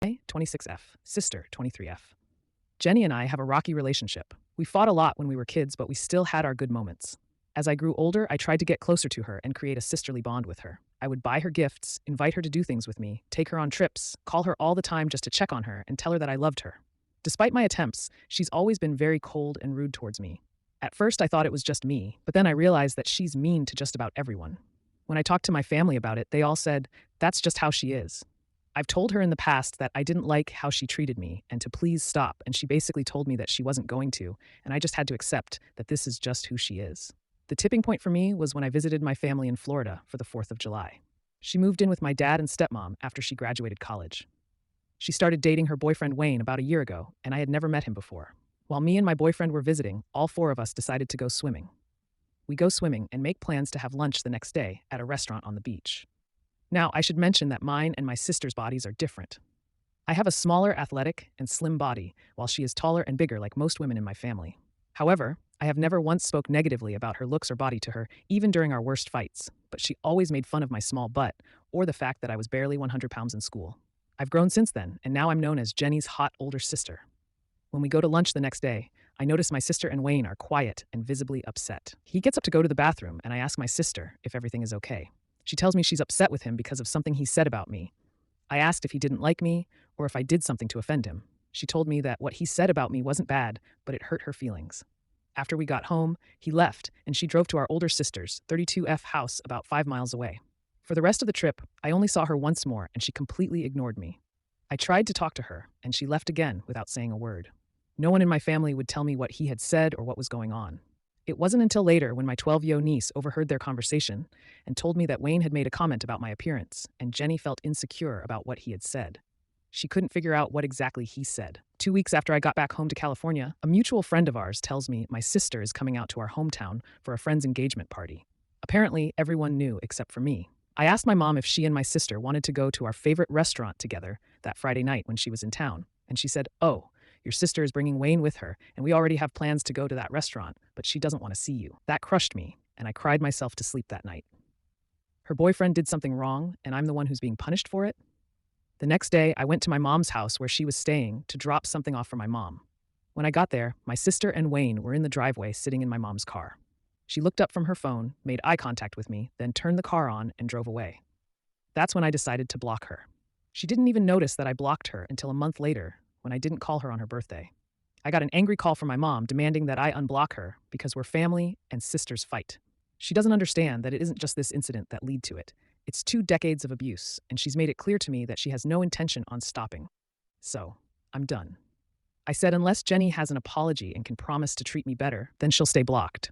26F, sister 23F. Jenny and I have a rocky relationship. We fought a lot when we were kids, but we still had our good moments. As I grew older, I tried to get closer to her and create a sisterly bond with her. I would buy her gifts, invite her to do things with me, take her on trips, call her all the time just to check on her and tell her that I loved her. Despite my attempts, she's always been very cold and rude towards me. At first, I thought it was just me, but then I realized that she's mean to just about everyone. When I talked to my family about it, they all said, "That's just how she is." I've told her in the past that I didn't like how she treated me and to please stop, and she basically told me that she wasn't going to, and I just had to accept that this is just who she is. The tipping point for me was when I visited my family in Florida for the 4th of July. She moved in with my dad and stepmom after she graduated college. She started dating her boyfriend Wayne about a year ago, and I had never met him before. While me and my boyfriend were visiting, all four of us decided to go swimming. We go swimming and make plans to have lunch the next day at a restaurant on the beach. Now, I should mention that mine and my sister's bodies are different. I have a smaller, athletic, and slim body, while she is taller and bigger like most women in my family. However, I have never once spoke negatively about her looks or body to her, even during our worst fights, but she always made fun of my small butt or the fact that I was barely 100 pounds in school. I've grown since then, and now I'm known as Jenny's hot older sister. When we go to lunch the next day, I notice my sister and Wayne are quiet and visibly upset. He gets up to go to the bathroom, and I ask my sister if everything is okay. She tells me she's upset with him because of something he said about me. I asked if he didn't like me or if I did something to offend him. She told me that what he said about me wasn't bad, but it hurt her feelings. After we got home, he left, and she drove to our older sister's 32F house about 5 miles away. For the rest of the trip, I only saw her once more, and she completely ignored me. I tried to talk to her, and she left again without saying a word. No one in my family would tell me what he had said or what was going on. It wasn't until later when my 12-year-old niece overheard their conversation and told me that Wayne had made a comment about my appearance, and Jenny felt insecure about what he had said. She couldn't figure out what exactly he said. 2 weeks after I got back home to California, a mutual friend of ours tells me my sister is coming out to our hometown for a friend's engagement party. Apparently, everyone knew except for me. I asked my mom if she and my sister wanted to go to our favorite restaurant together that Friday night when she was in town, and she said, "Oh, your sister is bringing Wayne with her, and we already have plans to go to that restaurant, but she doesn't want to see you." That crushed me, and I cried myself to sleep that night. Her boyfriend did something wrong, and I'm the one who's being punished for it? The next day, I went to my mom's house where she was staying to drop something off for my mom. When I got there, my sister and Wayne were in the driveway sitting in my mom's car. She looked up from her phone, made eye contact with me, then turned the car on and drove away. That's when I decided to block her. She didn't even notice that I blocked her until a month later when I didn't call her on her birthday. I got an angry call from my mom demanding that I unblock her because we're family and sisters fight. She doesn't understand that it isn't just this incident that led to it. It's 2 decades of abuse, and she's made it clear to me that she has no intention on stopping. So, I'm done. I said unless Jenny has an apology and can promise to treat me better, then she'll stay blocked.